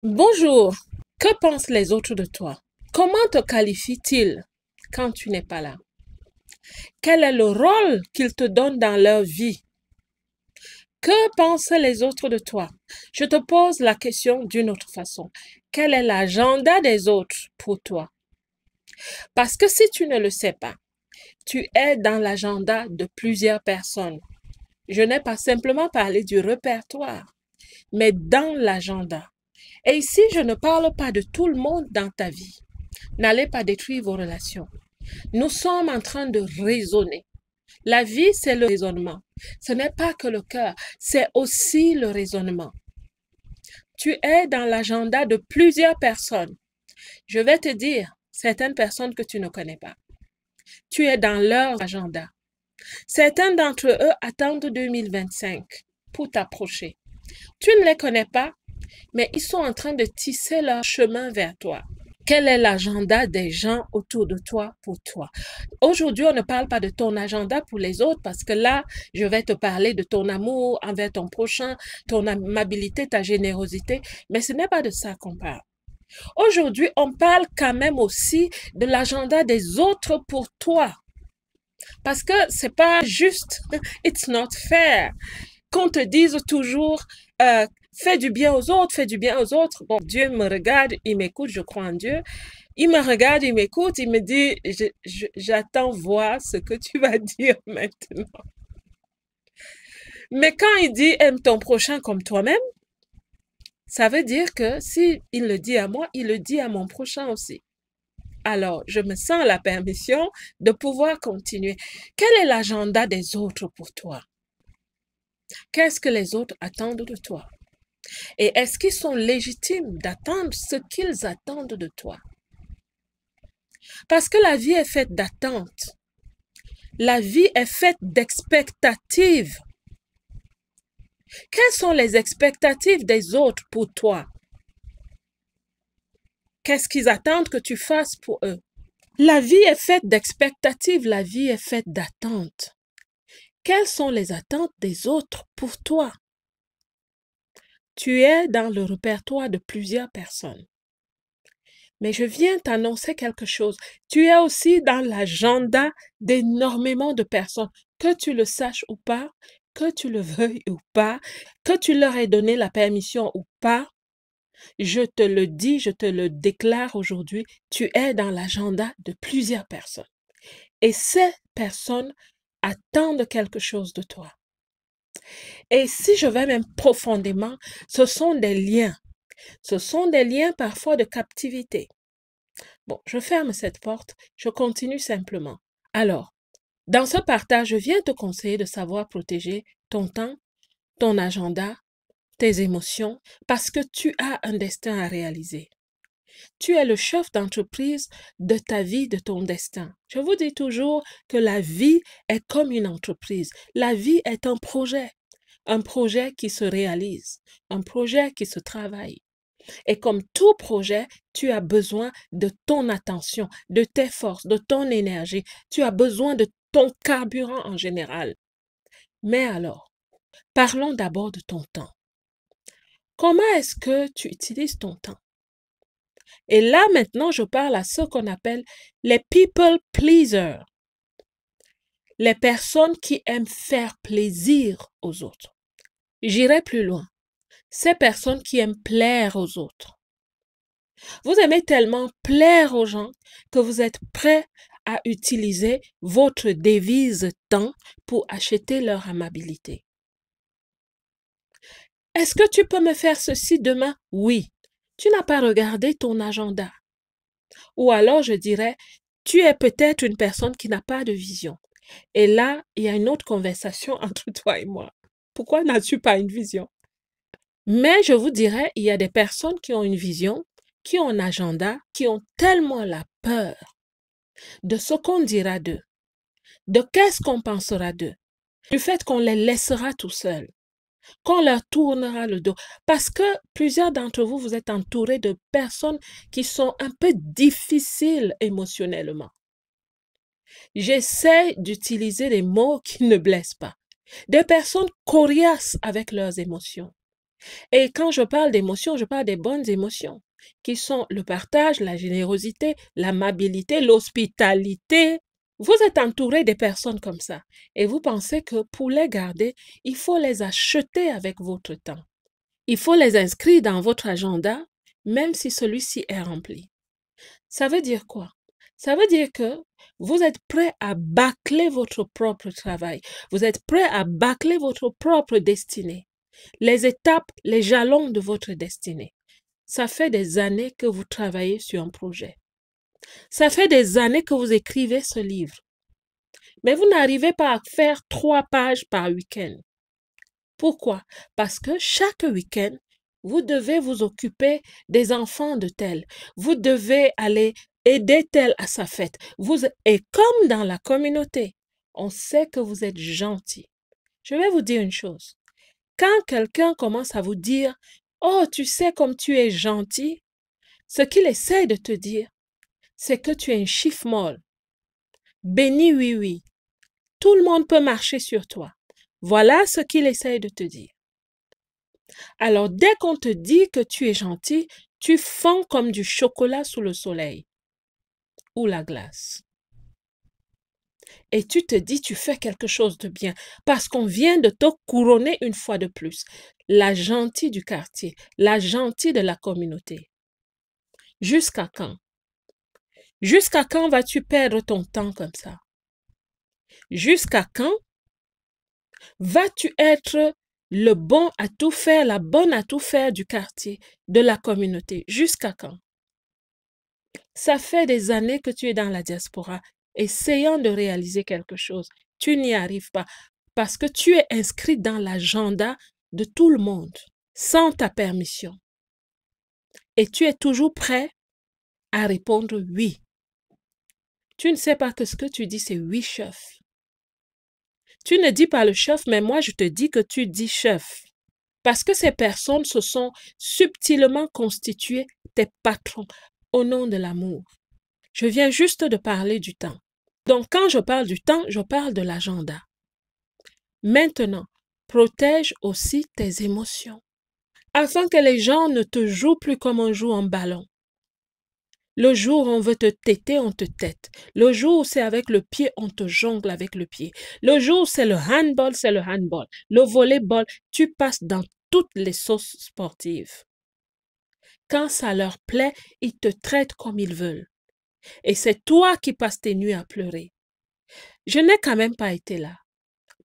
Bonjour, que pensent les autres de toi? Comment te qualifient-ils quand tu n'es pas là? Quel est le rôle qu'ils te donnent dans leur vie? Que pensent les autres de toi? Je te pose la question d'une autre façon. Quel est l'agenda des autres pour toi? Parce que si tu ne le sais pas, tu es dans l'agenda de plusieurs personnes. Je n'ai pas simplement parlé du répertoire, mais dans l'agenda. Et ici, je ne parle pas de tout le monde dans ta vie. N'allez pas détruire vos relations. Nous sommes en train de raisonner. La vie, c'est le raisonnement. Ce n'est pas que le cœur, c'est aussi le raisonnement. Tu es dans l'agenda de plusieurs personnes. Je vais te dire certaines personnes que tu ne connais pas. Tu es dans leur agenda. Certains d'entre eux attendent 2025 pour t'approcher. Tu ne les connais pas, mais ils sont en train de tisser leur chemin vers toi. Quel est l'agenda des gens autour de toi pour toi? Aujourd'hui, on ne parle pas de ton agenda pour les autres parce que là, je vais te parler de ton amour envers ton prochain, ton amabilité, ta générosité, mais ce n'est pas de ça qu'on parle. Aujourd'hui, on parle quand même aussi de l'agenda des autres pour toi. Parce que c'est pas juste, it's not fair, qu'on te dise toujours, fais du bien aux autres, fais du bien aux autres. Bon, Dieu me regarde, il m'écoute, je crois en Dieu. Il me regarde, il m'écoute, il me dit, j'attends voir ce que tu vas dire maintenant. Mais quand il dit aime ton prochain comme toi-même, ça veut dire que si il le dit à moi, il le dit à mon prochain aussi. Alors, je me sens la permission de pouvoir continuer. Quel est l'agenda des autres pour toi? Qu'est-ce que les autres attendent de toi? Et est-ce qu'ils sont légitimes d'attendre ce qu'ils attendent de toi? Parce que la vie est faite d'attentes. La vie est faite d'expectatives. Quelles sont les expectatives des autres pour toi? Qu'est-ce qu'ils attendent que tu fasses pour eux? La vie est faite d'expectatives, la vie est faite d'attentes. Quelles sont les attentes des autres pour toi? Tu es dans le répertoire de plusieurs personnes. Mais je viens t'annoncer quelque chose. Tu es aussi dans l'agenda d'énormément de personnes, que tu le saches ou pas, que tu le veuilles ou pas, que tu leur aies donné la permission ou pas. Je te le dis, je te le déclare aujourd'hui, tu es dans l'agenda de plusieurs personnes. Et ces personnes attendent quelque chose de toi. Et si je vais même profondément, ce sont des liens. Ce sont des liens parfois de captivité. Bon, je ferme cette porte, je continue simplement. Alors, dans ce partage, je viens te conseiller de savoir protéger ton temps, ton agenda, tes émotions, parce que tu as un destin à réaliser. Tu es le chef d'entreprise de ta vie, de ton destin. Je vous dis toujours que la vie est comme une entreprise. La vie est un projet qui se réalise, un projet qui se travaille. Et comme tout projet, tu as besoin de ton attention, de tes forces, de ton énergie. Tu as besoin de ton carburant en général. Mais alors, parlons d'abord de ton temps. Comment est-ce que tu utilises ton temps? Et là, maintenant, je parle à ceux qu'on appelle les people pleasers. Les personnes qui aiment faire plaisir aux autres. J'irai plus loin. Ces personnes qui aiment plaire aux autres. Vous aimez tellement plaire aux gens que vous êtes prêt à utiliser votre devise temps pour acheter leur amabilité. Est-ce que tu peux me faire ceci demain? Oui. Tu n'as pas regardé ton agenda. Ou alors je dirais, tu es peut-être une personne qui n'a pas de vision. Et là, il y a une autre conversation entre toi et moi. Pourquoi n'as-tu pas une vision? Mais je vous dirais, il y a des personnes qui ont une vision, qui ont un agenda, qui ont tellement la peur de ce qu'on dira d'eux, de qu'est-ce qu'on pensera d'eux, du fait qu'on les laissera tout seuls, qu'on leur tournera le dos. Parce que plusieurs d'entre vous, vous êtes entourés de personnes qui sont un peu difficiles émotionnellement. J'essaie d'utiliser des mots qui ne blessent pas. Des personnes coriaces avec leurs émotions. Et quand je parle d'émotions, je parle des bonnes émotions, qui sont le partage, la générosité, l'amabilité, l'hospitalité. Vous êtes entouré de personnes comme ça et vous pensez que pour les garder, il faut les acheter avec votre temps. Il faut les inscrire dans votre agenda, même si celui-ci est rempli. Ça veut dire quoi? Ça veut dire que vous êtes prêt à bâcler votre propre travail. Vous êtes prêt à bâcler votre propre destinée. Les étapes, les jalons de votre destinée. Ça fait des années que vous travaillez sur un projet. Ça fait des années que vous écrivez ce livre. Mais vous n'arrivez pas à faire 3 pages par week-end. Pourquoi? Parce que chaque week-end, vous devez vous occuper des enfants de tel. Vous devez aller aider tel à sa fête. Et comme dans la communauté, on sait que vous êtes gentil. Je vais vous dire une chose. Quand quelqu'un commence à vous dire « Oh, tu sais comme tu es gentil », ce qu'il essaie de te dire, c'est que tu es un chiffre molle. Béni, oui, oui. Tout le monde peut marcher sur toi. Voilà ce qu'il essaie de te dire. Alors, dès qu'on te dit que tu es gentil, tu fonds comme du chocolat sous le soleil ou la glace. Et tu te dis, tu fais quelque chose de bien parce qu'on vient de te couronner une fois de plus. La gentille du quartier, la gentille de la communauté. Jusqu'à quand? Jusqu'à quand vas-tu perdre ton temps comme ça? Jusqu'à quand vas-tu être le bon à tout faire, la bonne à tout faire du quartier, de la communauté? Jusqu'à quand? Ça fait des années que tu es dans la diaspora, essayant de réaliser quelque chose. Tu n'y arrives pas parce que tu es inscrit dans l'agenda de tout le monde, sans ta permission. Et tu es toujours prêt à répondre oui. Tu ne sais pas que ce que tu dis, c'est oui, chef. Tu ne dis pas le chef, mais moi, je te dis que tu dis chef. Parce que ces personnes se sont subtilement constituées tes patrons au nom de l'amour. Je viens juste de parler du temps. Donc, quand je parle du temps, je parle de l'agenda. Maintenant, protège aussi tes émotions, afin que les gens ne te jouent plus comme on joue en ballon. Le jour où on veut te téter, on te tète. Le jour où c'est avec le pied, on te jongle avec le pied. Le jour où c'est le handball, c'est le handball. Le volleyball, tu passes dans toutes les sauces sportives. Quand ça leur plaît, ils te traitent comme ils veulent. Et c'est toi qui passes tes nuits à pleurer. Je n'ai quand même pas été là,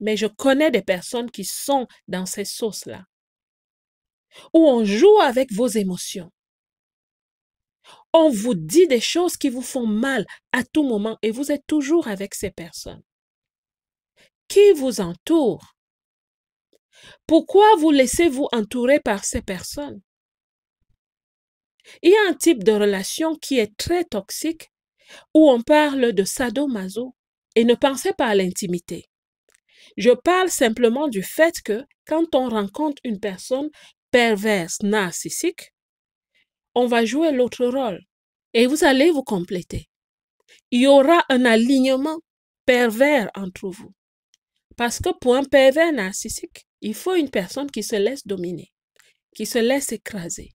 mais je connais des personnes qui sont dans ces sauces-là, où on joue avec vos émotions. On vous dit des choses qui vous font mal à tout moment et vous êtes toujours avec ces personnes. Qui vous entoure? Pourquoi vous laissez-vous entourer par ces personnes? Il y a un type de relation qui est très toxique où on parle de sadomaso et ne pensez pas à l'intimité. Je parle simplement du fait que quand on rencontre une personne perverse, narcissique, on va jouer l'autre rôle et vous allez vous compléter. Il y aura un alignement pervers entre vous. Parce que pour un pervers narcissique, il faut une personne qui se laisse dominer, qui se laisse écraser.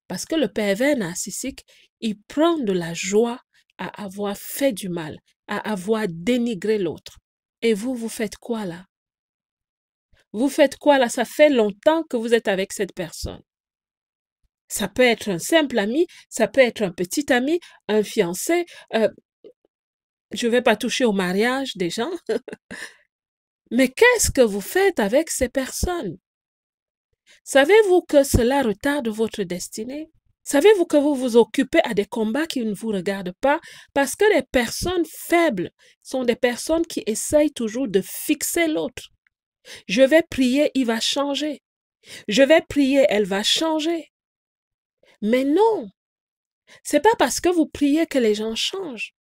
Parce que le pervers narcissique, il prend de la joie à avoir fait du mal, à avoir dénigré l'autre. Et vous, vous faites quoi là? Vous faites quoi là? Ça fait longtemps que vous êtes avec cette personne. Ça peut être un simple ami, ça peut être un petit ami, un fiancé. Je ne vais pas toucher au mariage des gens. Mais qu'est-ce que vous faites avec ces personnes? Savez-vous que cela retarde votre destinée? Savez-vous que vous vous occupez à des combats qui ne vous regardent pas parce que les personnes faibles sont des personnes qui essayent toujours de fixer l'autre. Je vais prier, il va changer. Je vais prier, elle va changer. Mais non, c'est pas parce que vous priez que les gens changent.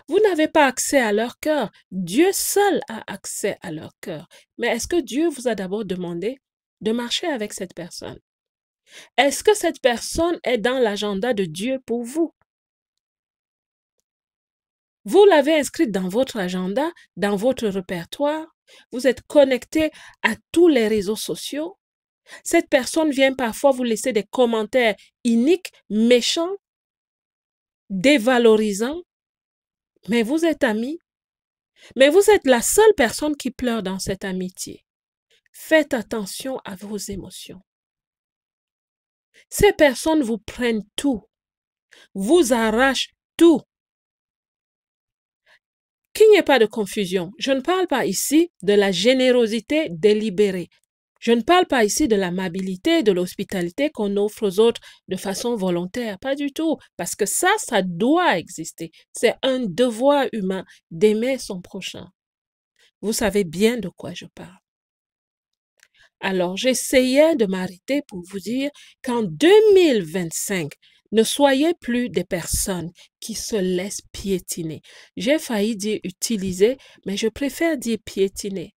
Vous n'avez pas accès à leur cœur. Dieu seul a accès à leur cœur. Mais est-ce que Dieu vous a d'abord demandé de marcher avec cette personne? Est-ce que cette personne est dans l'agenda de Dieu pour vous? Vous l'avez inscrite dans votre agenda, dans votre répertoire. Vous êtes connecté à tous les réseaux sociaux. Cette personne vient parfois vous laisser des commentaires iniques, méchants, dévalorisants, mais vous êtes amis. Mais vous êtes la seule personne qui pleure dans cette amitié. Faites attention à vos émotions. Ces personnes vous prennent tout, vous arrachent tout. Qu'il n'y ait pas de confusion, je ne parle pas ici de la générosité délibérée. Je ne parle pas ici de l'amabilité, de l'hospitalité qu'on offre aux autres de façon volontaire. Pas du tout. Parce que ça doit exister. C'est un devoir humain d'aimer son prochain. Vous savez bien de quoi je parle. Alors, j'essayais de m'arrêter pour vous dire qu'en 2025, ne soyez plus des personnes qui se laissent piétiner. J'ai failli dire utiliser, mais je préfère dire piétiner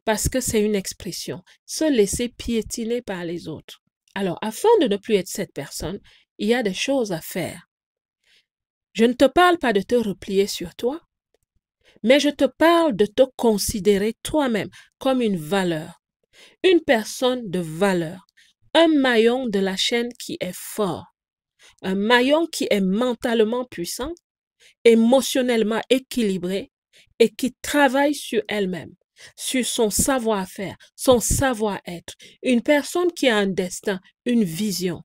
parce que c'est une expression, se laisser piétiner par les autres. Alors, afin de ne plus être cette personne, il y a des choses à faire. Je ne te parle pas de te replier sur toi, mais je te parle de te considérer toi-même comme une valeur. Une personne de valeur, un maillon de la chaîne qui est fort, un maillon qui est mentalement puissant, émotionnellement équilibré et qui travaille sur elle-même, sur son savoir-faire, son savoir-être, une personne qui a un destin, une vision.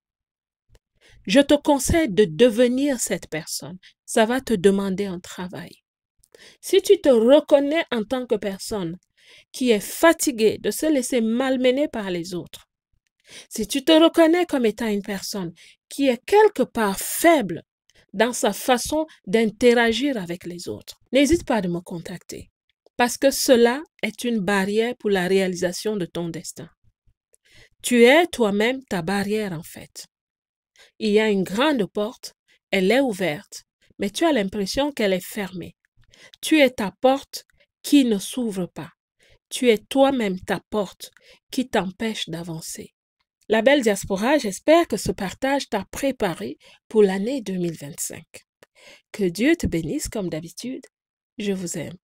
Je te conseille de devenir cette personne. Ça va te demander un travail. Si tu te reconnais en tant que personne qui est fatigué de se laisser malmener par les autres, si tu te reconnais comme étant une personne qui est quelque part faible dans sa façon d'interagir avec les autres, n'hésite pas de me contacter parce que cela est une barrière pour la réalisation de ton destin. Tu es toi-même ta barrière en fait. Il y a une grande porte, elle est ouverte, mais tu as l'impression qu'elle est fermée. Tu es ta porte qui ne s'ouvre pas. Tu es toi-même ta porte qui t'empêche d'avancer. La belle diaspora, j'espère que ce partage t'a préparé pour l'année 2025. Que Dieu te bénisse comme d'habitude. Je vous aime.